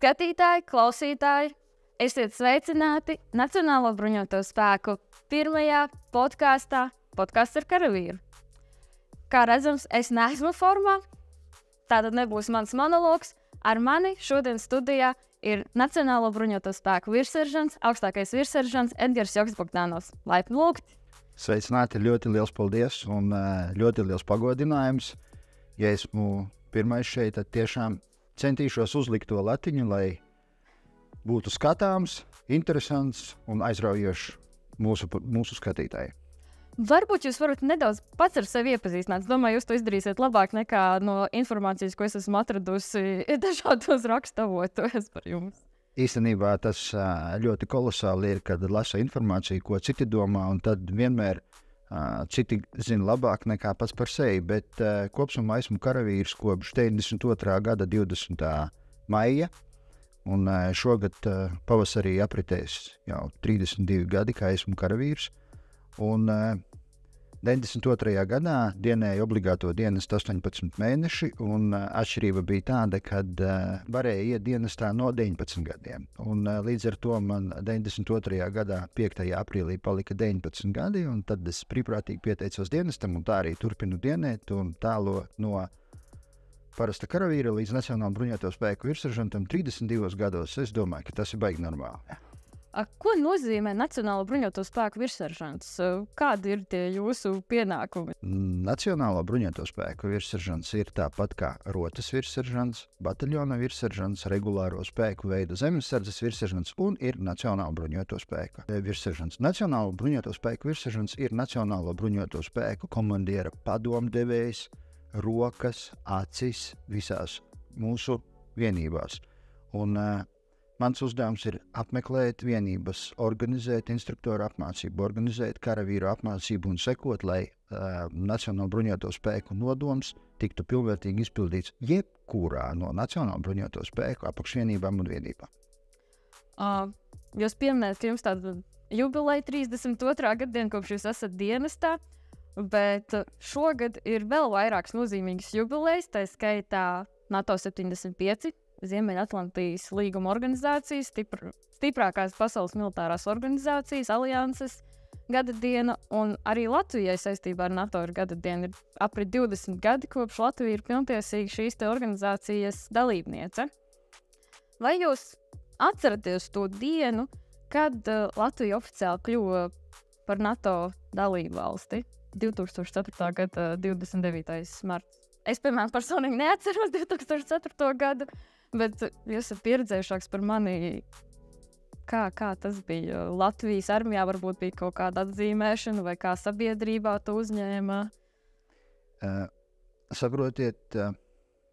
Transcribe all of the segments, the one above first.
Skatītāji, klausītāji, esiet sveicināti Nacionālo bruņoto spēku pirmajā podkāstā Podkāsts ar karavīru. Kā redzams, es neesmu formā, tātad nebūs mans monologs. Ar mani šodien studijā ir Nacionālo bruņoto spēku virsseržants, augstākais virsseržants Edgars Joks-Bogdanovs. Laipni lūgti! Sveicināti, ļoti liels paldies un ļoti liels pagodinājums. Ja esmu pirmais šeit, tad tiešām centīšos uzlikt to latiņu, lai būtu skatāms, interesants un aizraujošs mūsu skatītāji. Varbūt jūs varat nedaudz pats ar sevi iepazīstināt. Es domāju, jūs to izdarīsiet labāk nekā no informācijas, ko es esmu atradusi dažādos rakstavotos par jums. Īstenībā tas ļoti kolosāli ir, kad lasa informāciju, ko citi domā, un tad vienmēr citi zina labāk nekā pats par sevi, bet kopsumā esmu karavīrs kopš 92. gada 20. maija, un šogad pavasarī apritēs jau 32 gadi, kā esmu karavīrs, un 92. gadā dienēju obligāto dienestu 18 mēneši, un atšķirība bija tāda, kad varēja iet dienestā no 19 gadiem. Un līdz ar to man 92. gadā 5. aprīlī palika 19 gadi, un tad es brīvprātīgi pieteicos dienestam, un tā arī turpinu dienēt, un tālo no parasta karavīra līdz Nacionālajiem bruņoto spēku virsseržantam 32 gados. Es domāju, ka tas ir baigi normāli. Ko nozīmē Nacionālo bruņoto spēku virsseržants? Kādi ir tie jūsu pienākumi? Nacionālo bruņoto spēku virsseržants ir tāpat kā rotas virsseržants, bataļona virsseržants, regulāro spēku veida zemesardzes virsseržants un ir Nacionālo bruņoto spēku virsseržants. Nacionālo bruņoto spēku virsseržants ir Nacionālo bruņoto spēku komandiera padomdevējs, rokas, acis visās mūsu vienībās. Un mans uzdevums ir apmeklēt vienības, organizēt instruktoru apmācību, organizēt karavīru apmācību un sekot, lai Nacionālo bruņoto spēku nodoms tiktu pilnvērtīgi izpildīts jebkurā no Nacionālo bruņoto spēku apakšvienībām un vienībām. Jūs pieminējat, ka jums tāda jubileja 32. gadiena, kopš jūs esat dienestā, bet šogad ir vēl vairākas nozīmīgas jubilejas, tā skaitā NATO 75, Ziemeļatlantijas līguma organizācijas, stiprākās pasaules militārās organizācijas, alianses gada diena, un arī Latvijai saistībā ar NATO ir gada diena. Ir aprit 20 gadi, kopš Latvija ir pilntiesīga šīs te organizācijas dalībniece. Vai jūs atceraties to dienu, kad Latvija oficiāli kļuva par NATO dalību valsti? 2004. gada 29. marts. Es, piemēram, personīgi neatceros 2004. gadu, bet jūs esat pieredzējušāks par mani, kā tas bija. Latvijas armijā varbūt bija kaut kāda atzīmēšana, vai kā sabiedrībā to uzņēma? Saprotiet,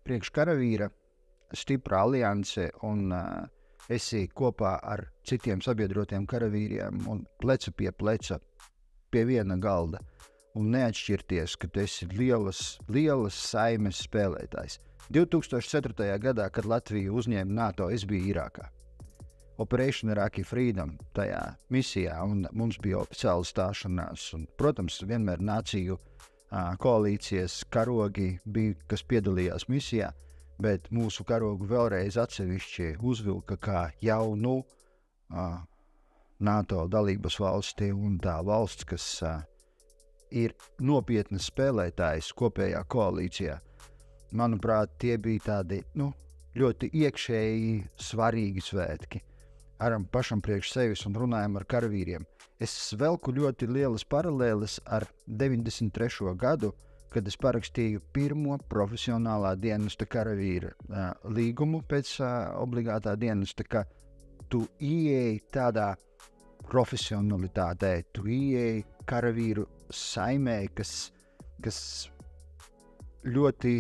priekš karavīra stipra alianse un esi kopā ar citiem sabiedrotiem karavīriem un pleca pie pleca pie viena galda un neatšķirties, ka tu esi lielas saimes spēlētājs. 2004. gadā, kad Latvija uzņēma NATO, es biju Irākā. Operation Iraqi Freedom tajā misijā, un mums bija oficiāla stāšanās. Un, protams, vienmēr nāciju koalīcijas karogi bija, kas piedalījās misijā, bet mūsu karogu vēlreiz atsevišķi uzvilka kā jaunu NATO dalības valsti un tā valsts, kas ir nopietnas spēlētājs kopējā koalīcijā. Manuprāt, tie bija tādi ļoti iekšēji svarīgi svētki. Aram pašam priekš sevis un runājam ar karavīriem. Es velku ļoti lielas paralēles ar 93. gadu, kad es parakstīju pirmo profesionālā dienesta karavīra līgumu pēc obligātā dienesta, ka tu ieeji tādā profesionalitātē, tu ieeji karavīru saimē, kas ļoti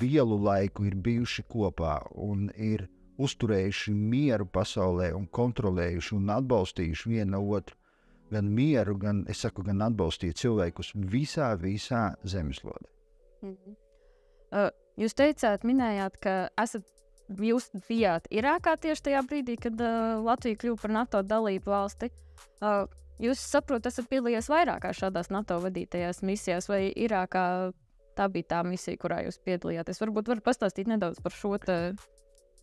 lielu laiku ir bijuši kopā un ir uzturējuši mieru pasaulē un kontrolējuši un atbalstījuši vienu otru. Gan mieru, gan atbalstīt cilvēkus visā zemeslodē. Jūs minējāt, ka jūs bijāt Irākā tieši tajā brīdī, kad Latvija kļuva par NATO dalību valsti. Jūs esat piedalījies vairākās šādās NATO vadītajās misijās, vai Irākā tā bija tā misija, kurā jūs piedalījāties? Varbūt varat pastāstīt nedaudz par šo te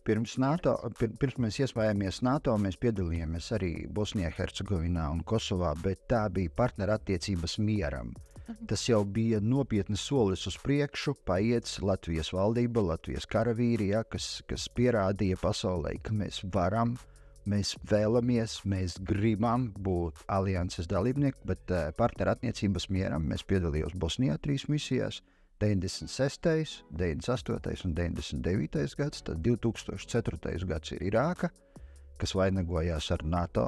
Pirms mēs iestājāmies NATO, mēs piedalījāmies arī Bosnijā, Hercegovinā un Kosovā, bet tā bija partnerattiecības mieram. Tas jau bija nopietnas solis uz priekšu, paiets Latvijas valdība, Latvijas karavīri, kas pierādīja pasaulē, ka mēs varam, mēs vēlamies, mēs gribam būt alianses dalībnieki, bet partnerattiecības mieram mēs piedalījos Bosnijā 3 misijās. 96., 98. un 99. gads, tad 2004. gads ir Irāka, kas vainagojās ar NATO,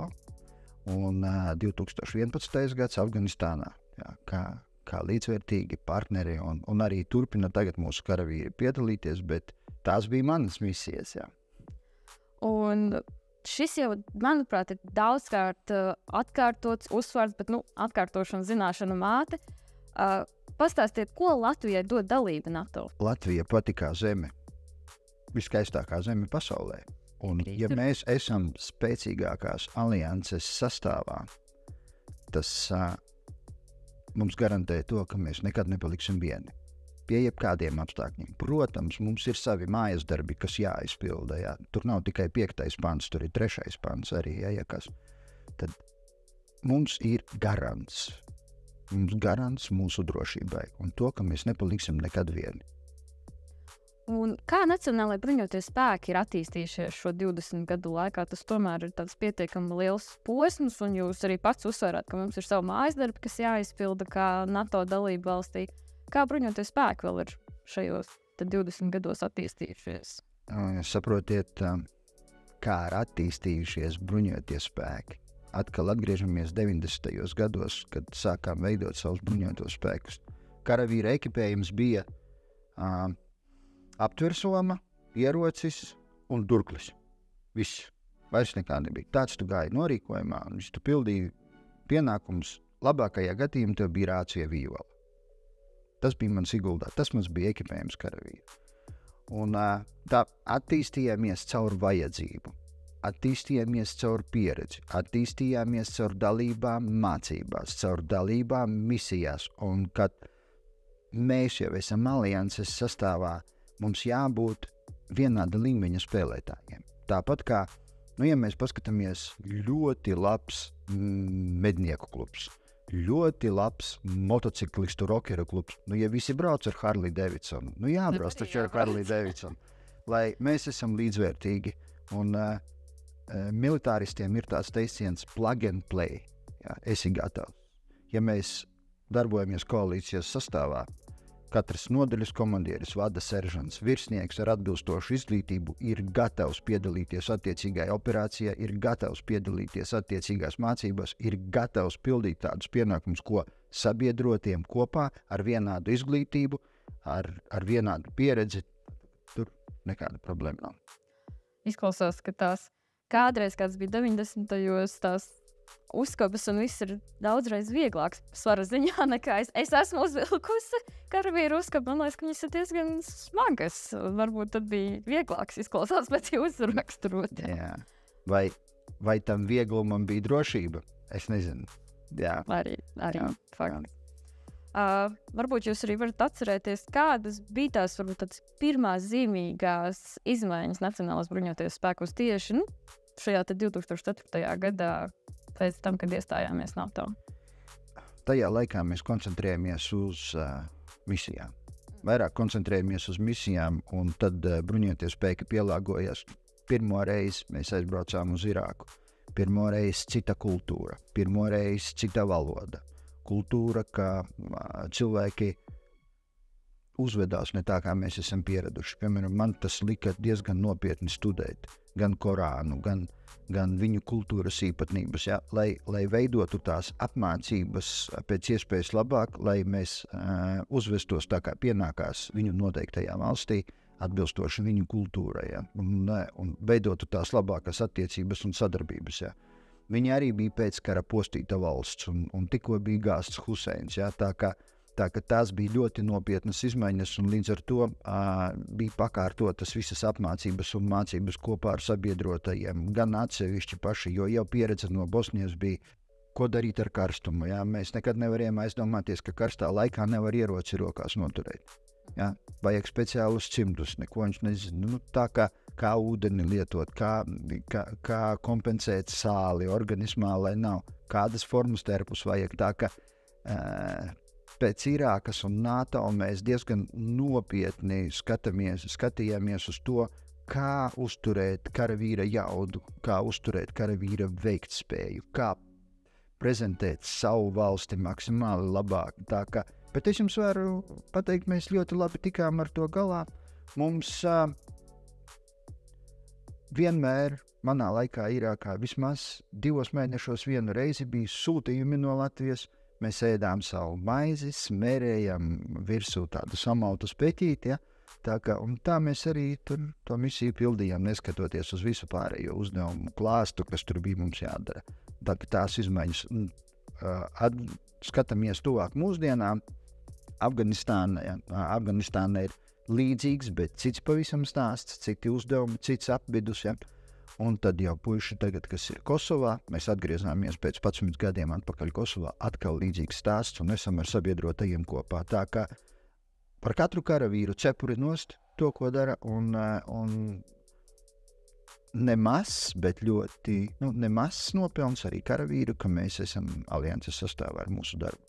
un 2011. gads Afganistānā, kā līdzvērtīgi partneri, un arī turpina tagad mūsu karavīri piedalīties, bet tās bija manas misijas, jā. Un šis jau, manuprāt, ir daudzkārt atkārtots, uzsvārds, bet, atkārtošana zināšana māte. Pastāstiet, ko Latvijai dod dalība NATO? Latvija patīkā zeme, viskaistākā zeme pasaulē. Un, ja mēs esam spēcīgākās alianses sastāvā, tas mums garantē to, ka mēs nekad nepaliksim vieni. Pie jebkādiem apstākļiem. Protams, mums ir savi mājas darbi, kas jāizpilda. Jā. Tur nav tikai 5. pants, tur ir 3. pants arī. Tad mums ir garants. Mums garants mūsu drošībai un to, ka mēs nepaliksim nekad vieni. Un kā Nacionālajie bruņotie spēki ir attīstījušies šo 20 gadu laikā? Tas tomēr ir tāds pietiekami liels posms, un jūs arī pats uzsverāt, ka mums ir savu mājas darbi, kas jāizpilda kā NATO dalība valstī. Kā bruņotie spēki vēl ir šajos 20 gados attīstījušies? Saprotiet, kā ir attīstījušies bruņotie spēki. Atkal atgriežamies 90. gados, kad sākām veidot savus bruņotos spēkus. Karavīra ekipējums bija aptversoma, ierocis un durklis. Viss. Vairs nekā nebija. Tāds tu gāji norīkojumā, un tu pildīji pienākumus. Labākajā gadījumā tev bija rācija vīvola. Tas bija mans ieguldā. Tas mums bija ekipējums karavīra. Un tā attīstījāmies caur vajadzību. Attīstījāmies caur pieredzi, attīstījāmies caur dalībām mācībās, caur dalībām misijās, un kad mēs jau esam alianses sastāvā, mums jābūt vienāda līmeņa spēlētājiem. Tāpat kā, ja mēs paskatāmies, ļoti labs mednieku klubs, ļoti labs motociklistu rockeru klubs, ja visi brauc ar Harley Davidson, jābrauc taču ar Harley Davidson, lai mēs esam līdzvērtīgi, un militāristiem ir tāds teiciens plug and play. Jā, esi gatavs. Ja mēs darbojamies koalīcijas sastāvā, katrs nodaļas komandieris, vada seržants, virsnieks ar atbilstošu izglītību ir gatavs piedalīties attiecīgajā operācijā, ir gatavs piedalīties attiecīgās mācībās, ir gatavs pildīt tādus pienākumus, ko sabiedrotiem kopā ar vienādu izglītību, ar vienādu pieredzi. Tur nekāda problēma nav. Izklausās, ka tās kādreiz, kāds bija 90. tās uzkabas un viss ir daudzreiz vieglāks svara ziņā nekā es esmu uzvilkusi karavīru uzkabu. Man liekas, ka viņas ir diezgan smagas. Varbūt tad bija vieglāks izklausās pēc jūsu raksturot. Jā. Vai tam vieglumam bija drošība? Es nezinu. Jā. Arī fakts. Varbūt jūs arī varat atcerēties, kādas bija tās varbūt pirmās zīmīgās izmaiņas Nacionālās bruņotajos spēkos tieši šajā 2004. gadā pēc tam, kad iestājāmies NATO. Tajā laikā mēs koncentrējamies uz misijām. Vairāk koncentrējamies uz misijām, un tad bruņotie spēki pielāgojās. Pirmo reizi mēs aizbraucām uz Irāku. Pirmo reizi cita kultūra, pirmo reizi cita valoda. Kultūra, ka cilvēki uzvedās ne tā, kā mēs esam pieraduši. Piemēram, man tas lika diezgan nopietni studēt gan Korānu, gan viņu kultūras īpatnības, ja? lai veidotu tās apmācības pēc iespējas labāk, lai mēs uzvestos tā, kā pienākās viņu noteiktajā valstī, atbilstoši viņu kultūrai, ja? un veidotu tās labākas attiecības un sadarbības. Ja? Viņi arī bija pēc kara postīta valsts, un tikko bija gāsts Huseins. Ja? Tā kā tās bija ļoti nopietnas izmaiņas, un līdz ar to bija pakārtotas visas apmācības un mācības kopā ar sabiedrotajiem, gan atsevišķi paši, jo jau pieredze no Bosnijas bija, ko darīt ar karstumu. Ja? Mēs nekad nevarējām aizdomāties, ka karstā laikā nevar ieroci rokās noturēt. Ja? Vajag speciālus cimdus, neko viņš nezina. Nu, tā kā ūdeni lietot, kā kompensēt sāli organismā, lai nav kādas formas terpus vajag. Tā ka pēc Irākas un NATO mēs diezgan nopietni skatījāmies uz to, kā uzturēt karavīra jaudu, kā uzturēt karavīra veiktspēju, kā prezentēt savu valsti maksimāli labāk. Bet es jums varu pateikt, mēs ļoti labi tikām ar to galā. Mums vienmēr manā laikā Irākā vismaz 2 mēnešos vienu reizi bija sūtījumi no Latvijas. Mēs ēdām savu maizi, smērējam virsū tādu samautu speķīti, ja? Tā mēs arī to misiju pildījām, neskatoties uz visu pārējo uzdevumu klāstu, kas tur bija mums jādara. Tās izmaiņas skatāmies tuvāk mūsdienām. Afganistāna ir līdzīgs, bet cits pavisam stāsts, citi uzdevumi, cits apvidus. Ja? Un tad jau puiši tagad, kas ir Kosovā, mēs atgriezāmies pēc 11 gadiem atpakaļ Kosovā, atkal līdzīgs stāsts un esam ar sabiedrotajiem kopā. Tā kā par katru karavīru cepuri nost to, ko dara, un nemaz, bet ļoti, nemaz nopelns arī karavīru, ka mēs esam alianses sastāvā ar mūsu darbu.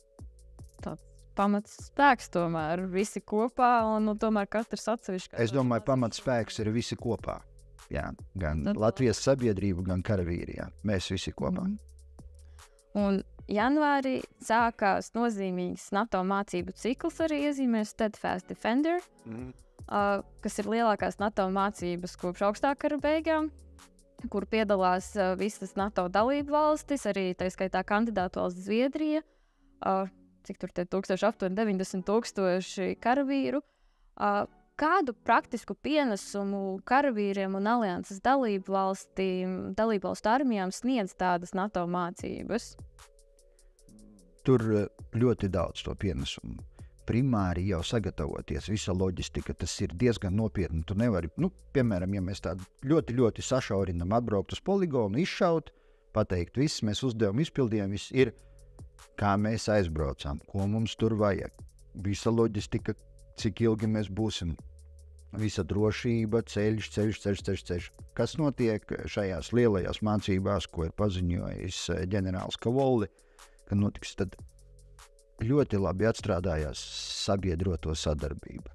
Tāds pamats spēks tomēr, visi kopā, un tomēr katrs atsevišķi. Es domāju, pamats spēks ir visi kopā. Jā, gan Latvijas sabiedrība, gan karavīri, jā. Mēs visi kopā. Un janvārī sākās nozīmīgs NATO mācību cikls, arī iezīmē Steadfast Defender, kas ir lielākās NATO mācības kopš augstākā kara beigām, kur piedalās visas NATO dalību valstis, arī tā skaitā kandidātu valsts Zviedrija, cik tur te 90,000 karavīru. Kādu praktisku pienesumu karavīriem un alianses dalību valstu armijām sniedz tādas NATO mācības? Tur ļoti daudz to pienesumu. Primāri jau sagatavoties, visa loģistika, tas ir diezgan nopietni. Tu nevari, piemēram, ja mēs tādu ļoti, ļoti sašaurinam, atbraukt uz poligonu, izšaut, pateikt, viss, mēs uzdevumu izpildījām, viss ir, kā mēs aizbraucām, ko mums tur vajag. Visa loģistika, cik ilgi mēs būsim, visa drošība, ceļš. Kas notiek šajās lielajās mācībās, ko ir paziņojis ģenerālis Kavolli, ka notiks, tad ļoti labi atstrādājās sabiedroto sadarbība.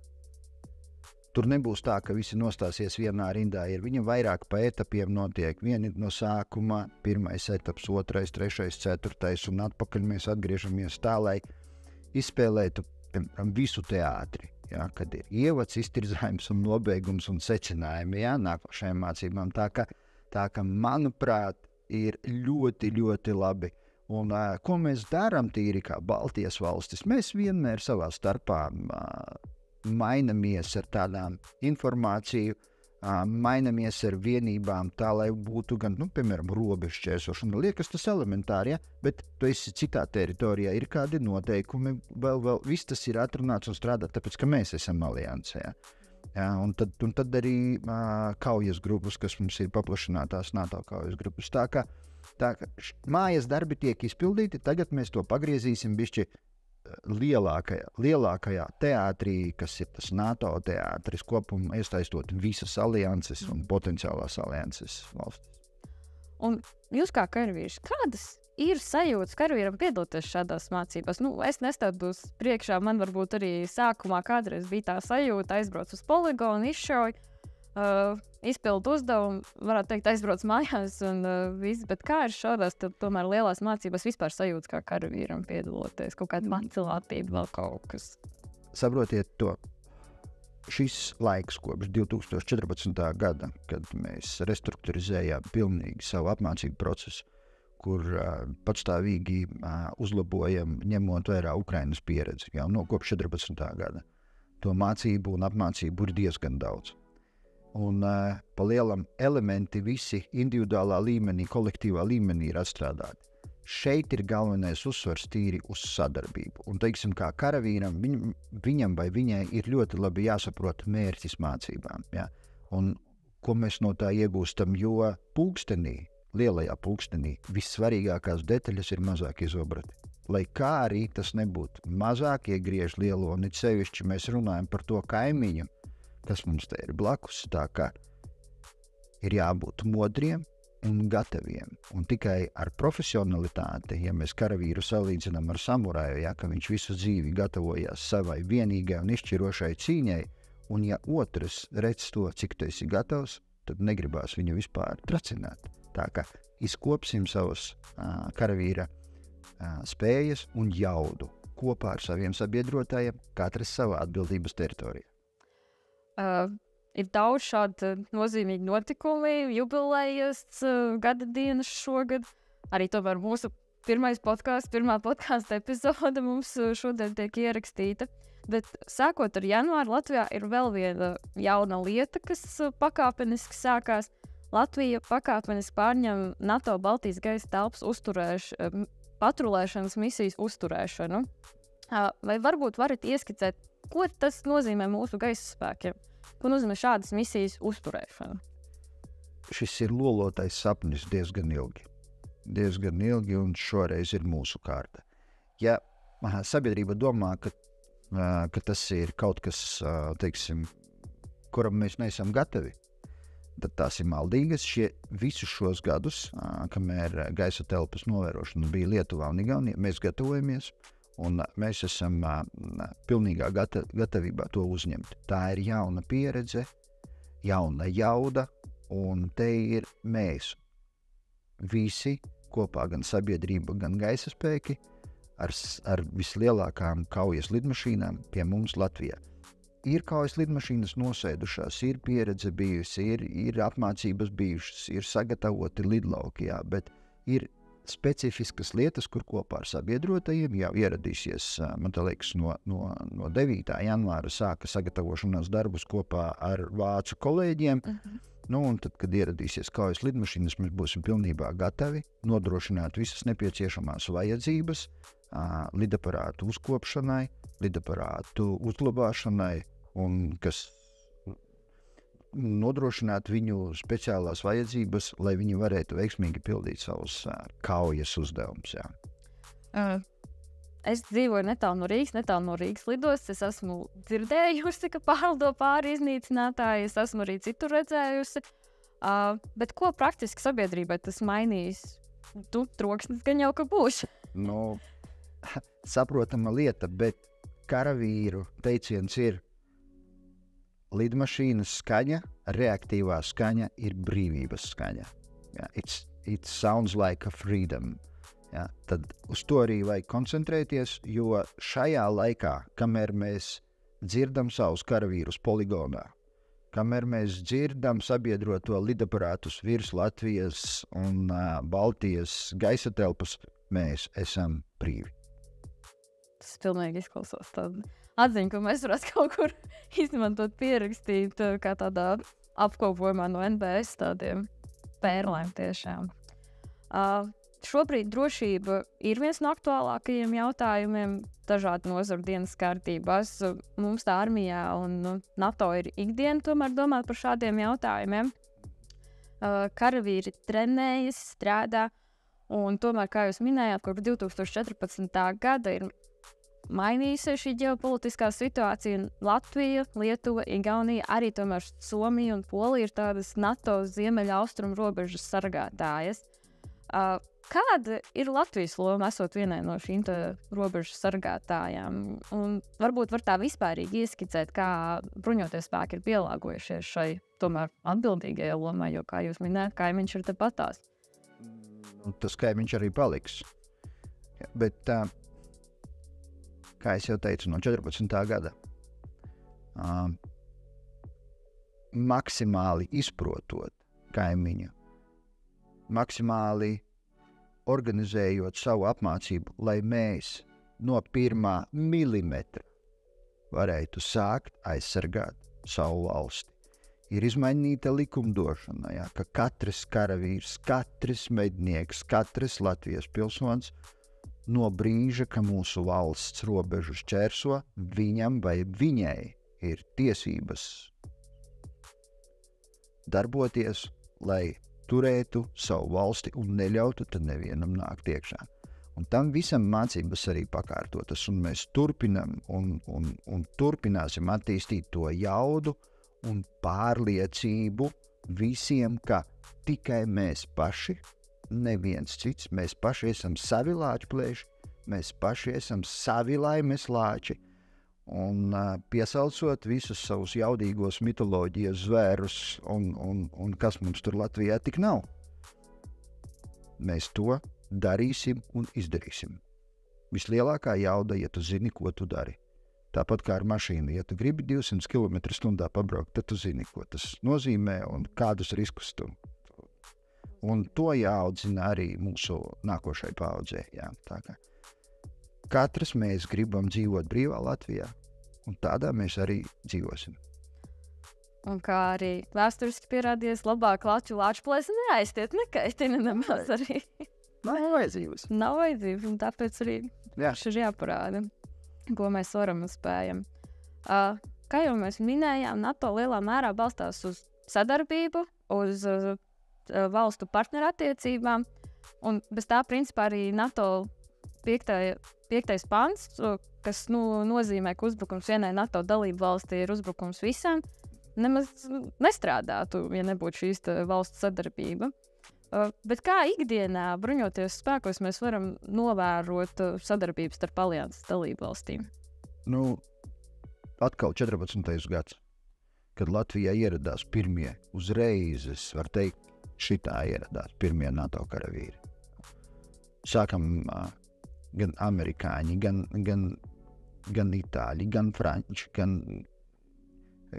Tur nebūs tā, ka visi nostāsies vienā rindā, viņam vairāk pa etapiem notiek. Vieni no sākuma, 1. etaps, 2., 3., 4. un atpakaļ mēs atgriežamies tā, lai izspēlētu, piemēram, visu teātri. Ja, kad ir ievads, iztirzājums un nobeigums un secinājumi, ja, nākošajām mācībām. Tā ka, manuprāt, ir ļoti, ļoti labi. Un ko mēs darām tīri kā Baltijas valstis? Mēs vienmēr savā starpā mainamies ar tādām informāciju, mainamies ar vienībām tā, lai būtu gan, piemēram, robežšķērsošana. Liekas tas elementāri, ja? Bet tu esi citā teritorijā, ir kādi noteikumi, vēl viss tas ir atrunāts un strādā, tāpēc, ka mēs esam aliansē. Ja? Un tad arī kaujas grupas, kas mums ir paplašinātās NATO kaujas grupas. Tā kā mājas darbi tiek izpildīti, tagad mēs to pagriezīsim bišķi lielākajā teātrī, kas ir tas NATO teātris kopumā, iesaistot visas alianses un potenciālās alianses valstis. Un jūs kā karavīrs, kādas ir sajūtas karavīram piedalīties šādās mācībās? Es nestādu uz priekšā, man varbūt arī sākumā kādreiz bija tā sajūta, aizbrauc uz poligonu, izšauj, izpildu uzdevumu, varētu teikt, aizbrauc mājās un viss, bet kā ir šādās tomēr lielās mācībās vispār sajūtas kā karavīram piedaloties, kaut kāda macilātība, vēl kaut kas? Saprotiet to, šis laiks kopš 2014. gada, kad mēs restruktūrizējām pilnīgi savu apmācību procesu, kur patstāvīgi uzlabojam, ņemot vērā Ukrainas pieredzi, jau no kopš 14. gada. To mācību un apmācību ir diezgan daudz. Un pa lielam elementi visi individuālā līmenī, kolektīvā līmenī ir atstrādāti. Šeit ir galvenais uzsvars tīri uz sadarbību. Un, teiksim, kā karavīram, viņam vai viņai ir ļoti labi jāsaprot mērķis mācībām. Ja? Un ko mēs no tā iegūstam, jo lielajā pulkstenī, vissvarīgākās detaļas ir mazāk izobrati. lai kā arī tas nebūtu mazāk iegriež lielo, un it sevišķi mēs runājam par to kaimiņu, kas mums te ir blakus, tā kā ir jābūt modriem un gataviem. Un tikai ar profesionalitāti, ja mēs karavīru salīdzinām ar samuraju, ja, ka viņš visu dzīvi gatavojās savai vienīgai un izšķirošai cīņai, un ja otrs redz to, cik tu esi gatavs, tad negribās viņu vispār tracināt. Tā kā izkopsim savus karavīra spējas un jaudu kopā ar saviem sabiedrotājiem, katrs savā atbildības teritorijā. Ir daudz šādu nozīmīgu notikumu, jubilejas, gada dienas šogad. Arī tomēr mūsu pirmā podkāsta epizode mums šodien tiek ierakstīta. Bet sākot ar janvāru, Latvijā ir vēl viena jauna lieta, kas pakāpeniski sākās. Latvija pakāpeniski pārņem NATO Baltijas gaisa telpas patrulēšanas misijas uzturēšanu. Vai varbūt varat ieskicēt, ko tas nozīmē mūsu gaisa spēkiem? Ko nozīmē šādas misijas uzturēšana? Šis ir lolotais sapnis diezgan ilgi, un šoreiz ir mūsu kārta. Ja sabiedrība domā, ka tas ir kaut kas, teiksim, kuram mēs neesam gatavi, tad tās ir maldīgas. Visus šos gadus, kamēr gaisa telpas novērošana bija Lietuvā un Igaunijā, mēs gatavojamies, un mēs esam pilnīgā gatavībā to uzņemt. Tā ir jauna pieredze, jauna jauda, un te ir mēs visi kopā, gan sabiedrība, gan gaisa spēki, ar vislielākām kaujas lidmašīnām pie mums Latvijā. Ir kaujas lidmašīnas nosēdušās, ir pieredze bijusi, ir apmācības bijušas, ir sagatavoti lidlauki, jā, bet ir specifiskas lietas, kur kopā ar sabiedrotajiem jau ieradīsies, man tā liekas, no 9. janvāra sāka sagatavošanās darbus kopā ar vācu kolēģiem. Nu, un tad, kad ieradīsies kaujas lidmašīnas, mēs būsim pilnībā gatavi nodrošināt visas nepieciešamās vajadzības lidaparātu uzkopšanai, lidaparātu uzglabāšanai, un kas nodrošināt viņu speciālās vajadzības, lai viņi varētu veiksmīgi pildīt savus kaujas uzdevumus. Es dzīvoju netālu no Rīgas lidostas. Es esmu dzirdējusi, ka pārlido pāri iznīcinātāji. Es esmu arī citur redzējusi. Bet ko praktiski sabiedrībai tas mainīs? Troksnis gan jau ka būs. Nu, saprotama lieta, bet karavīru teiciens ir: lidmašīnas skaņa, reaktīvā skaņa ir brīvības skaņa. It sounds like a freedom. Tad uz to arī vajag koncentrēties, jo šajā laikā, kamēr mēs dzirdam savus karavīrus poligonā, kamēr mēs dzirdam sabiedroto lidaparātus virs Latvijas un Baltijas gaisa telpas, mēs esam brīvi. Tas pilnīgi izklausās tādu atziņu, ka mēs varētu kaut kur izmantot, pierakstīt kā tādā apkopojumā no NBS tādiem pērlēm tiešām. Šobrīd drošība ir viens no aktuālākajiem jautājumiem dažādu nozaru dienas kārtībās. Mums tā armijā un NATO ir ikdiena tomēr domāt par šādiem jautājumiem. Karavīri trenējas, strādā, un tomēr, kā jūs minējāt, kopš 2014. gada ir mainījusies šī ģeopolitiskā situācija. Latvija, Lietuva, Igaunija, arī tomēr Somija un Polija ir tādas NATO ziemeļa austrumu robežas sargātājas. Kāda ir Latvijas loma, esot vienai no šīm robežu sargātājām? Un varbūt var tā vispārīgi ieskicēt, kā bruņotie spēki ir pielāgojušies šai tomēr atbildīgajai lomai, jo, kā jūs minējat, kaimiņš ir tepatās. Tas kaimiņš arī paliks. Bet, kā es jau teicu, no 14. gada maksimāli izprotot kaimiņu, maksimāli organizējot savu apmācību, lai mēs no 1 milimetra varētu sākt aizsargāt savu valsti. Ir izmainīta likumdošana, ka katrs karavīrs, katrs mednieks, katrs Latvijas pilsonis no brīža, ka mūsu valsts robežu šķērso, viņam vai viņai ir tiesības darboties, lai turētu savu valsti un neļautu tad nevienam nākt iekšā. Un tam visam mācības arī pakārtotas, un mēs turpinam un turpināsim attīstīt to jaudu un pārliecību visiem, ka tikai mēs paši, neviens cits, mēs paši esam savi lāčplēši, mēs paši esam savi laimes lāči, un piesaucot visus savus jaudīgos mitoloģijas zvērus un kas mums tur Latvijā tik nav. Mēs to darīsim un izdarīsim. Vislielākā jauda, ja tu zini, ko tu dari. Tāpat kā ar mašīnu, ja tu gribi 200 km/h pabraukt, tad tu zini, ko tas nozīmē un kādus riskus tu. Un to jāaudzina arī mūsu nākošai paaudzē. Jā. Tā kā katrs mēs gribam dzīvot brīvā Latvijā, un tādā mēs arī dzīvosim. Un kā arī vēsturiski pierādījies, labāk lāčplēsi neaiztiet, nekaitina nemaz arī. Nav vajadzības. Nav vajadzības, un tāpēc arī ir jāparāda, ko mēs varam un spējam. Kā jau mēs minējām, NATO lielā mērā balstās uz sadarbību, uz valstu partnerattiecībām, un bez tā principā arī NATO 5. pants, kas nozīmē, ka uzbrukums vienai NATO dalību valstī ir uzbrukums visām, nemaz nestrādātu, ja nebūtu šīs valstu sadarbība. Bet kā ikdienā bruņoties spēkos mēs varam novērot sadarbības starp alianses dalību valstīm? Atkal 14. gads, kad Latvijā ieradās pirmie uzreizes, var teikt, šitā ieradās pirmie NATO karavīri. Sākam gan amerikāņi, gan itāļi, gan franči, gan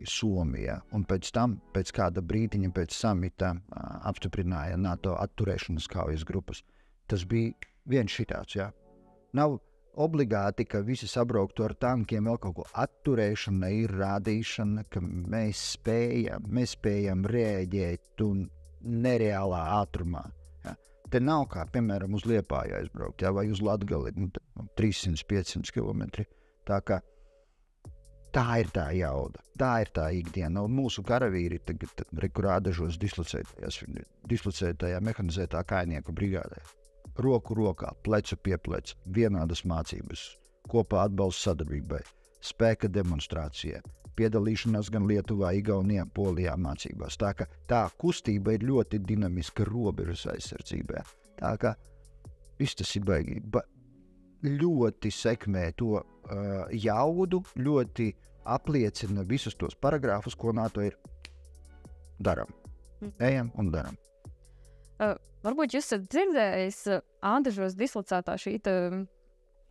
Somija, un pēc tam, pēc kāda brītiņa pēc samita apstiprināja NATO atturēšanas kaujas grupas. Tas bija viens šitāds, jā. Nav obligāti, ka visi sabrauktu ar tankiem, vēl kaut ko. Atturēšana ir rādīšana, ka mēs spējam rēģēt un nereālā ātrumā. Jā. Te nav kā, piemēram, uz Liepāju aizbraukt, jā, vai uz Latgali, 300-500 kilometri. Tā kā tā ir tā jauda, tā ir tā ikdiena. Un mūsu karavīri tagad rādažos dislocētajā mehanizētā kājnieku brigādē. Roku rokā, plecu pie pleca, vienādas mācības, kopā atbalsts sadarbībai, spēka demonstrācijai, piedalīšanās gan Lietuvā, Igaunijā, Polijā mācībās. Tā ka tā kustība ir ļoti dinamiska robežas aizsardzībā. Tā ka viss tas ir baigi. Ļoti sekmē to jaudu, ļoti apliecina visus tos paragrāfus, ko NATO ir. Daram. Ejam un daram. Varbūt jūs esat dzirdējis Ādažos dislocētā šī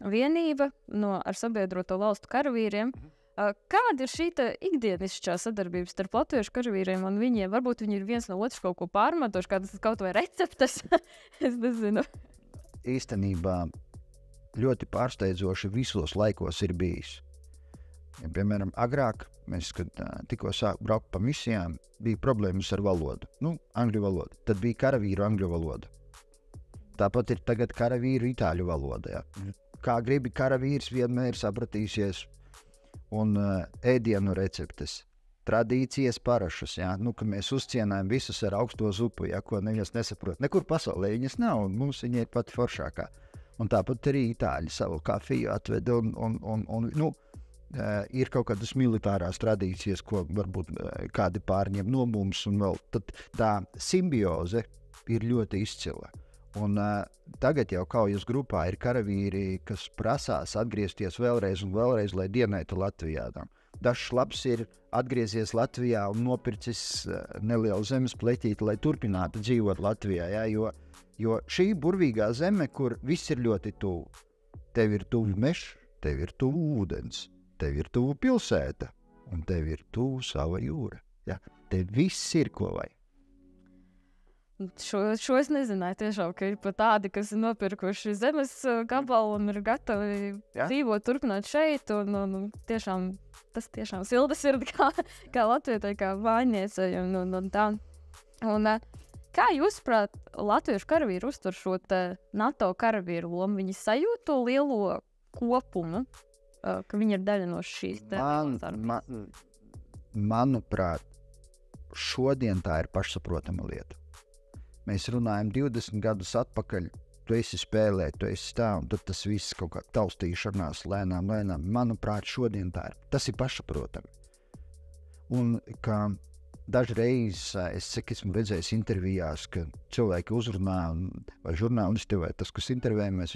vienība ar sabiedroto valstu karavīriem. Kāda ir šī ikdienišķā sadarbības starp latviešu karavīriem un viņiem? Varbūt viņi ir viens no otras kaut ko pārmetoši, kādas kaut vai receptes. Es nezinu. Īstenībā ļoti pārsteidzoši visos laikos ir bijis. Ja, piemēram, agrāk, mēs, kad tikko sāku braukt pa misijām, bija problēmas ar valodu. Angļu valoda. Tad bija karavīru angļu valoda. Tāpat ir tagad karavīru itāļu valoda. Ja. Kā gribi karavīrs vienmēr sapratīsies un ēdienu receptes. Tradīcijas parašas, ja, ka mēs uzcienājam visus ar augsto zupu, ja, ko neviens nesaprot. Nekur pasaulē viņas nav, un mums viņa ir pati foršākā. Un tāpat arī itāļi savu kafiju atveda un ir kaut kādas militārās tradīcijas, ko varbūt kādi pārņem no mums, un vēl tad tā simbioze ir ļoti izcila. Un tagad jau kaujas grupā ir karavīri, kas prasās atgriezties vēlreiz un vēlreiz, lai dienētu Latvijā. Dažs labs ir atgriezies Latvijā un nopircis nelielu zemes pleķīti, lai turpinātu dzīvot Latvijā, ja, jo šī burvīgā zeme, kur viss ir ļoti tuvu. Tev ir tuvu mežs, tev ir tuvu ūdens, tev ir tuvu pilsēta un tev ir tuvu sava jūra. Ja? Tev viss ir, ko vajag. Šo es nezināju tiešām, ka ir pat tādi, kas ir nopirkuši zemes gabalu un ir gatavi dzīvot, turpināt šeit. Un tas tiešām silda sirdi kā latvietai, kā vājniecei un tā. Un, kā jūs, prāt, latviešu karavīri uztver šo NATO karavīru lomu? Viņi sajūt to lielo kopumu, ka viņi ir daļa no šīs Manuprāt, šodien tā ir pašsaprotama lieta. Mēs runājam 20 gadus atpakaļ, tu esi spēlē, tu esi tā, un tad tas viss kaut kā taustīšanās lēnām. Manuprāt, šodien tā ir. Tas ir pašsaprotami. Un kā dažreiz es esmu redzējis intervijās, ka cilvēki uzrunā, vai žurnālisti, vai tas, kas intervējamies,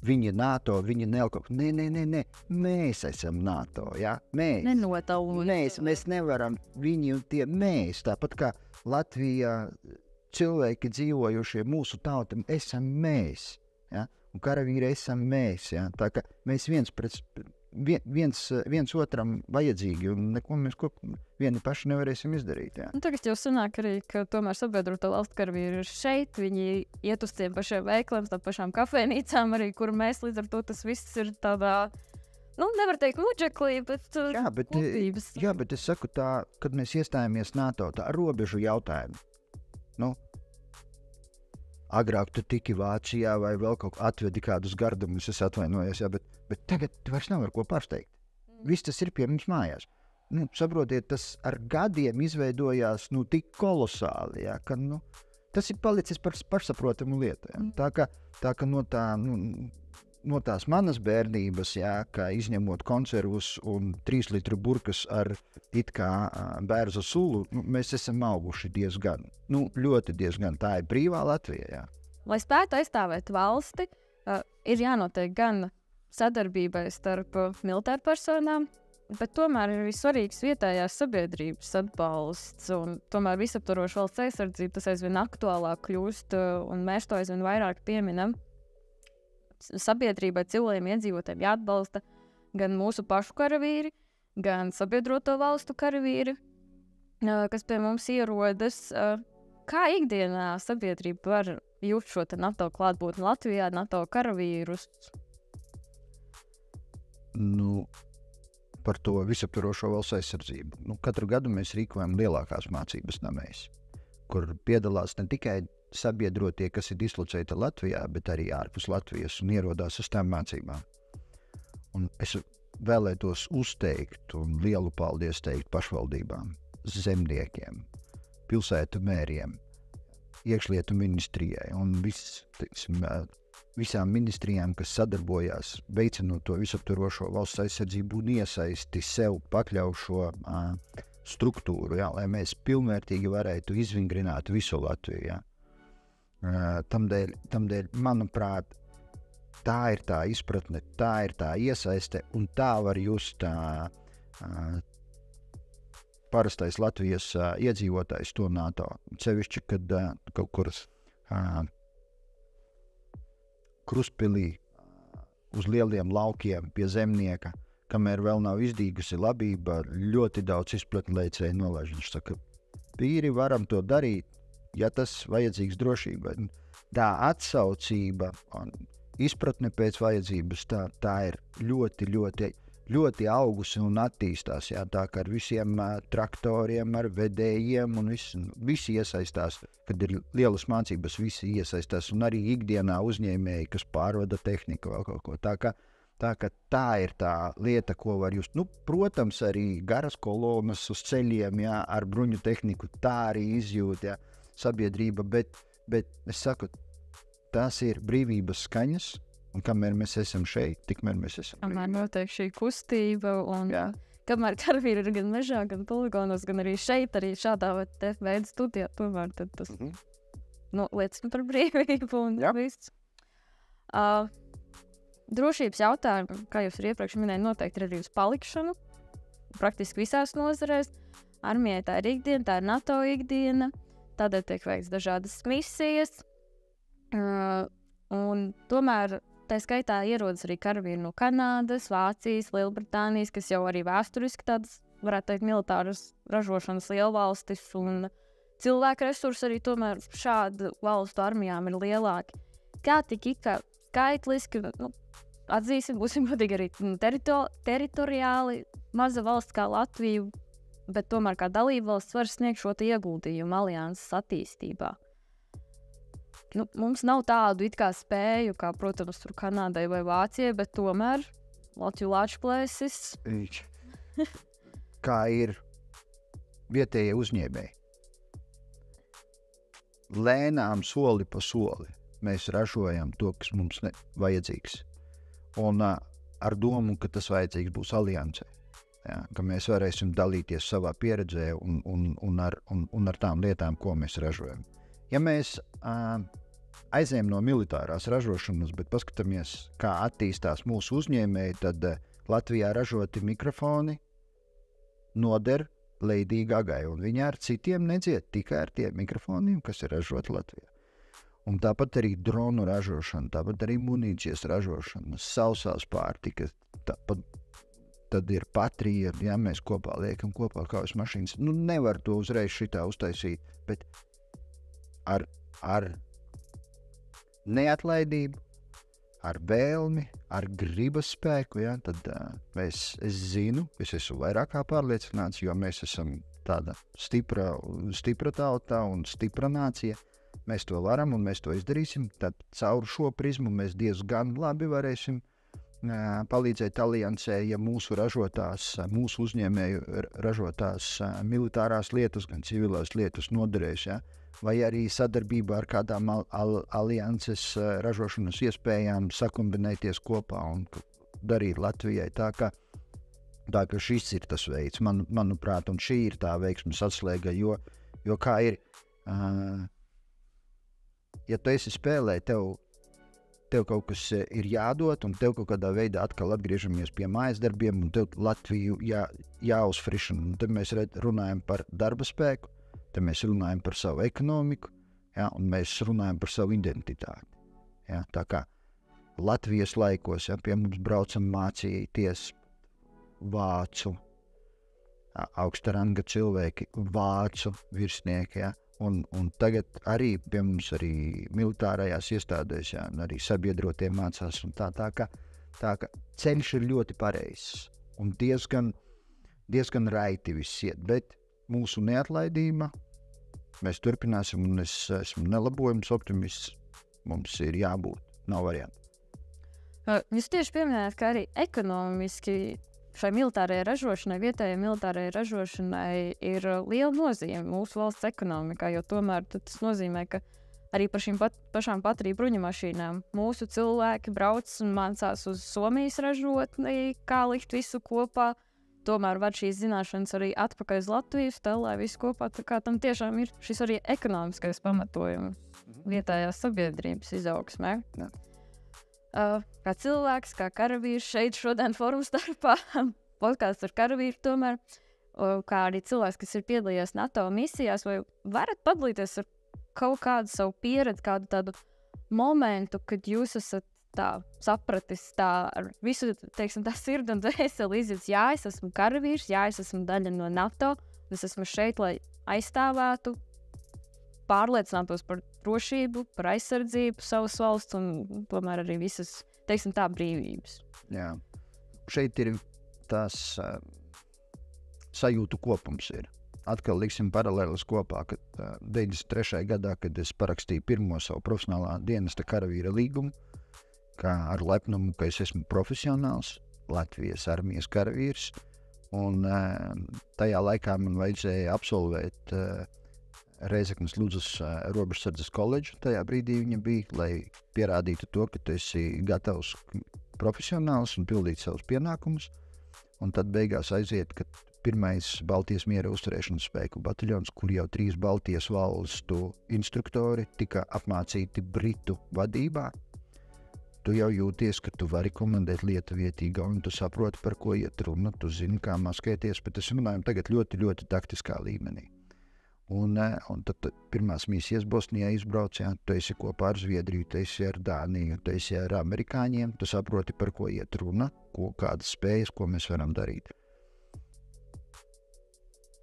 viņi ir NATO, viņi nelkop. Nē, mēs esam NATO, ja? Mēs nevaram, viņi un tie mēs, tāpat kā Latvijā cilvēki dzīvojušie mūsu tautam, esam mēs, ja? Un karavīri esam mēs, ja? Tā kā mēs viens otram vajadzīgi, un neko mēs vieni paši nevarēsim izdarīt. Ja? Un tagad jau sanāk arī, ka tomēr sabiedroto valstu karavīri ir šeit, viņi iet uz tiem pašiem veikliem, tā pašām kafejnīcām arī, kur mēs līdz ar to tas viss ir tādā, nevar teikt muģeklī, bet kopības. Jā, bet es saku tā, kad mēs iestājāmies NATO, tā robežu jautājumu. Agrāk tu tiki Vācijā vai vēl kaut atvedi kādus gardumus, es atvainojos, jā, bet tagad tu vairs nevar ko pārsteigt. Viss tas ir pie mums mājās. Saprotiet, tas ar gadiem izveidojās tik kolosāli, jā, ka tas ir palicis par pašsaprotamu lietu. Jā. Tā ka no tās manas bērnības, jā, kā izņemot konservus un 3 litru burkas ar it kā bērza sulu, mēs esam auguši diezgan, ļoti diezgan. Tā ir brīvā Latvija, jā. Lai spētu aizstāvēt valsti, ir jānotiek gan sadarbībai starp militāru personām, bet tomēr ir arī svarīgs vietējās sabiedrības atbalsts un tomēr visaptvaroša valsts aizsardzība, tas aizvien aktuālāk kļūst un mēs to aizvien vairāk pieminam. Sabiedrībai, cilvēkiem, iedzīvotājiem jāatbalsta gan mūsu pašu karavīri, gan sabiedroto valstu karavīri, kas pie mums ierodas. Kā ikdienā sabiedrība var just šo NATO klātbūtni Latvijā, NATO karavīrus? Par to visaptvarošo valsts aizsardzību. Katru gadu mēs rīkojam lielākās mācības namēs, kur piedalās ne tikai sabiedrotie, kas ir dislocēti Latvijā, bet arī ārpus Latvijas un ierodās uz tām mācībām. Un es vēlētos uzteikt un lielu paldies teikt pašvaldībām, zemniekiem, pilsētu mēriem, iekšlietu ministrijai un visām ministrijām, kas sadarbojās veicinot to visaptvarošo valsts aizsardzību un iesaisti sev pakļaušo struktūru, jā, lai mēs pilnvērtīgi varētu izvingrināt visu Latviju. Jā. Tamdēļ, manuprāt, tā ir tā izpratne, tā ir tā iesaiste, un tā var just parastais Latvijas iedzīvotājs to NATO. Sevišķi, kad kaut kur Krustpilī uz lieliem laukiem pie zemnieka, kamēr vēl nav izdīgusi labība, ļoti daudz izplatnēcēju nolaiž. Viņš saka, vīri varam to darīt, ja tas vajadzīgs drošībai. Tā atsaucība un izpratne pēc vajadzības, tā ir ļoti, ļoti, ļoti augusi un attīstās. Jā, tā kā ar visiem traktoriem, ar vedējiem un visi iesaistās, kad ir lielas mācības, visi iesaistās un arī ikdienā uzņēmēji, kas pārvada tehniku vēl kaut ko. Tā ir tā lieta, ko var just. Protams, arī garas kolonas uz ceļiem, jā, ar bruņu tehniku, tā arī izjūt, jā, sabiedrība, bet es saku, tās ir brīvības skaņas, un kamēr mēs esam šeit, tikmēr mēs esam brīvi. Kamēr notiek šī kustība, un kamēr karavīri ir gan mežā, gan poligonos, gan arī šeit, arī šādā veidā studijā, tomēr tad tas liecina par brīvību un viss. Drošības jautājumi, kā jūs arī iepriekš minēju, noteikti ir arī uz palikšanu, praktiski visās nozarēs. Armijai tā ir ikdiena, tā ir NATO ikdiena. Tādēļ tiek veikts dažādas misijas, un tomēr tā skaitā ierodas arī karavīri no Kanādas, Vācijas, Lielbritānijas, kas jau arī vēsturiski tādas, varētu teikt, militāras ražošanas lielvalstis, un cilvēku resursi arī tomēr šādu valstu armijām ir lielāki. Kā tik skaitliski, atzīsim, būsim godīgi arī teritoriāli, maza valsts kā Latvija, bet tomēr kā dalībvalsts var sniegt šo ieguldījumu alianses attīstībā. Mums nav tādu it kā spēju, kā, protams, tur Kanādai vai Vācijai, bet tomēr Latvijas plēsis. Kā ir vietējie uzņēmēji. Lēnām soli pa soli mēs ražojam to, kas mums vajadzīgs. Un ar domu, ka tas vajadzīgs būs aliansē. Ja, ka mēs varēsim dalīties savā pieredzē un ar tām lietām, ko mēs ražojam. Ja mēs aizējam no militārās ražošanas, bet paskatāmies, kā attīstās mūsu uzņēmēji, tad Latvijā ražoti mikrofoni noder Lady Gagai, un viņi ar citiem nedzied tikai ar tiem mikrofoniem, kas ir ražoti Latvijā. Un tāpat arī dronu ražošana, tāpat arī munīcijas ražošana, sausās pārtikas, tāpat tad ir Patrija, ja mēs kopā liekam kopā kaujas mašīnas. Nevar to uzreiz šitā uztaisīt, bet ar neatlaidību, ar vēlmi, ar gribas spēku, ja, tad es zinu, es esmu vairāk kā pārliecināts, jo mēs esam tāda stipra tauta un stipra nācija. Mēs to varam un mēs to izdarīsim, tad caur šo prizmu mēs diezgan labi varēsim palīdzēt aliansē, ja mūsu uzņēmēju ražotās militārās lietas, gan civilās lietas noderēs, ja? Vai arī sadarbībā ar kādām alianses ražošanas iespējām sakombinēties kopā un darīt Latvijai tā, ka šis ir tas veids, manuprāt, un šī ir tā veiksmes atslēga, jo kā ir, ja tu esi spēlē, tev kaut kas ir jādod, un tev kaut kādā veidā atkal atgriežamies pie mājas darbiem, un tev Latviju jāuzfrišana. Un tad mēs runājam par darba spēku, tad mēs runājam par savu ekonomiku, ja, un mēs runājam par savu identitāti. Ja. Tā kā Latvijas laikos, ja, pie mums braucam mācīties vācu, augsta ranga cilvēki, vācu virsnieki, ja. Un tagad arī pie mums arī militārajās iestādēs, jā, arī sabiedrotie mācās un tā ka ceļš ir ļoti pareizs un diezgan raiti viss iet, bet mūsu neatlaidība, mēs turpināsim un es esmu nelabojums optimists, mums ir jābūt, nav variantu. Jūs tieši pieminējāt, ka arī ekonomiski šai militārajai ražošanai, vietējai militārajai ražošanai ir liela nozīme mūsu valsts ekonomikā, jo tomēr tas nozīmē, ka arī par šīm pašām Patrija bruņumašīnām mūsu cilvēki brauc un mācās uz Somijas ražotni, kā likt visu kopā, tomēr var šīs zināšanas arī atpakaļ uz Latvijas, tā lai visu kopā, tā kā tam tiešām ir šis arī ekonomiskais pamatojums vietējās sabiedrības izaugsmē. Jā. Kā cilvēks, kā karavīrs šeit šodien forumu starpā, podkāsts ar karavīru tomēr, kā arī cilvēks, kas ir piedalījies NATO misijās, vai varat padalīties ar kaut kādu savu pieredzi, kādu tādu momentu, kad jūs esat tā sapratis tā ar visu, teiksim, tā sirdi un dvēseli izjūtas, jā, es esmu karavīrs, jā, es esmu daļa no NATO, es esmu šeit, lai aizstāvētu, pārliecinātos par drošību, par aizsardzību savas valsts un tomēr arī visas, teiksim tā, brīvības. Jā, šeit ir tās sajūtu kopums ir. Atkal liksim paralēlis kopā, kad 93. gadā, kad es parakstīju pirmo savu profesionālā dienesta karavīra līgumu, kā ar lepnumu, ka es esmu profesionāls, Latvijas armijas karavīrs, un tajā laikā man vajadzēja absolvēt Reizeknas Ludzas robežsardzes koledžu, tajā brīdī viņa bija, lai pierādītu to, ka tu esi gatavs profesionāls un pildīt savus pienākumus, un tad beigās aiziet, ka pirmais Baltijas miera uzturēšanas spēku bataljons, kur jau 3 Baltijas valstu instruktori tika apmācīti Britu vadībā, tu jau jūties, ka tu vari komandēt lietuvietīgi, un tu saproti, par ko iet runa, tu zini, kā maskēties, bet es runāju tagad ļoti, ļoti taktiskā līmenī. Un tad pirmās misijas Bosnijā izbrauc, ja, tu esi kopā ar Zviedriju, tu esi ar Dāniju, tu esi ar amerikāņiem, tu saproti, par ko iet runa, kādas spējas, ko mēs varam darīt.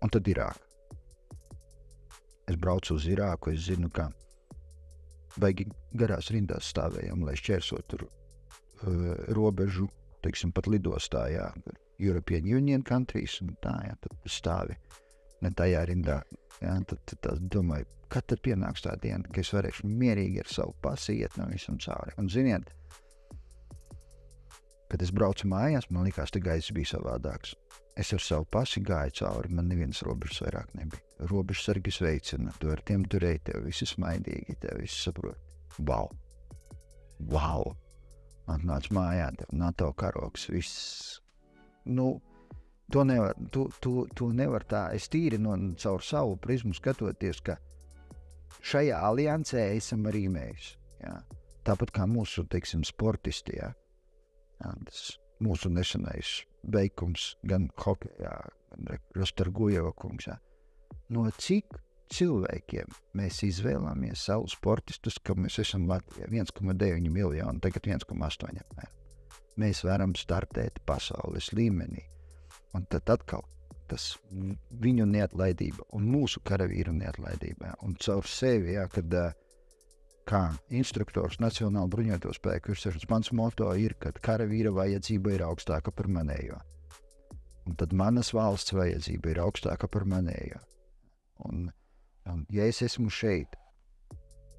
Un tad Irāka. Es braucu uz Irāku, es zinu, ka baigi garās rindās stāvējam, lai šķērsot robežu, teiksim, pat lidostā, jā, European Union countries, un tā, jā, tad stāvi ne tajā rindā. Jā, tad domāju, kad tad pienāks tā diena, ka es varēšu mierīgi ar savu pasi iet no visam cauri. Un ziniet, kad es braucu mājās, man likās, ka gaiss bija savādāks. Es ar savu pasi gāju cauri, man nevienas robežas vairāk nebija. Robežsargi sveicina, tu ar tiem turēji, tev visi smaidīgi, tev visi saprot. Wow, wow! Atnāc mājā, tev NATO karoks, viss. Nu, to nevar tā. Es tīri caur savu prizmu skatoties, ka šajā aliansē esam arī mēs. Jā. Tāpat kā mūsu, teiksim, sportisti, jā. Jā, tas mūsu nesenais veikums gan hokejā, gan Rastargujeva kungs, jā. No cik cilvēkiem mēs izvēlāmies savu sportistus, ka mēs esam Latvijā 1,9 miljoni, tagad 1,8. Mēs varam startēt pasaules līmenī. Un tad atkal tas viņu neatlaidība un mūsu karavīru neatlaidība. Un caur sevi, jā, kad kā instruktors Nacionāla bruņoto spēku virsražas, mans moto ir, kad karavīra vajadzība ir augstāka par manējo. Un tad manas valsts vajadzība ir augstāka par manējo. Un ja es esmu šeit,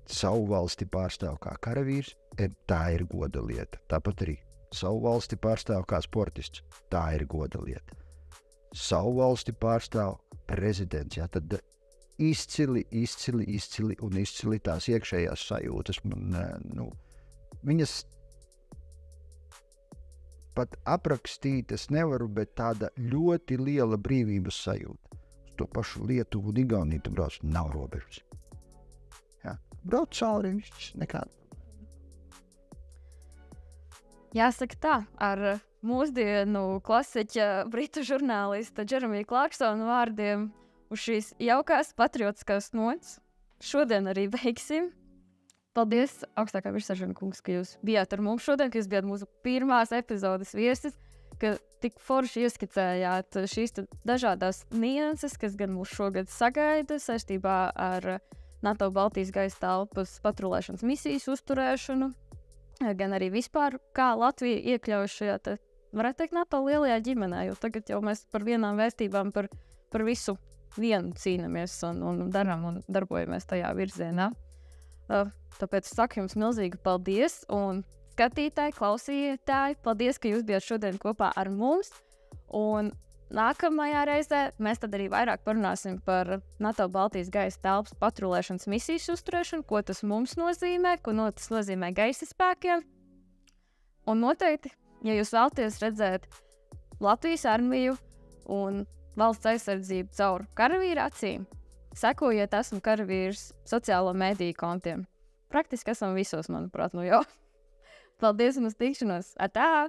savu valsti pārstāv kā karavīrs, tā ir goda lieta. Tāpat arī savu valsti pārstāv kā sportists, tā ir goda lieta. Savu valsti pārstāv prezidents, jā, tad izcili un izcili tās iekšējās sajūtas. Man, viņas pat aprakstīt es nevaru, bet tāda ļoti liela brīvības sajūta. To pašu Lietuvu un Igauniju tu brauc, nav robežas. Jā, brauc cauri, viss nekāda. Jāsaka tā, ar mūsdienu klasiķa britu žurnālista Jeremija Clarksona vārdiem uz šīs jaukās patriotiskās nots šodien arī beigsim. Paldies, augstākā virssaržana kungs, ka jūs bijāt ar mums šodien, ka jūs bijāt mūsu pirmās epizodes viesis, ka tik forši ieskicējāt šīs dažādās nianses, kas gan mūs šogad sagaida saistībā ar NATO Baltijas gaisa telpas patrulēšanas misijas uzturēšanu, gan arī vispār, kā Latvija iekļaujas šajā, varētu teikt, NATO lielajā ģimenē, jo tagad jau mēs par vienām vērtībām, par visu vienu cīnamies un darām un darbojamies tajā virzienā. Tāpēc saku jums milzīgi paldies un skatītāji, klausītāji, paldies, ka jūs bijāt šodien kopā ar mums. Un nākamajā reizē mēs tad arī vairāk parunāsim par NATO Baltijas gaisa telpas patrulēšanas misijas uzturēšanu, ko tas mums nozīmē, ko tas nozīmē gaisa spēkiem. Un noteikti, ja jūs vēlaties redzēt Latvijas armiju un valsts aizsardzību caur karavīru acīm, sekojiet Esmu karavīrs sociālo mediju kontiem. Praktiski esam visos, manuprāt, nu jau. Paldies un uz tikšanos! Atā!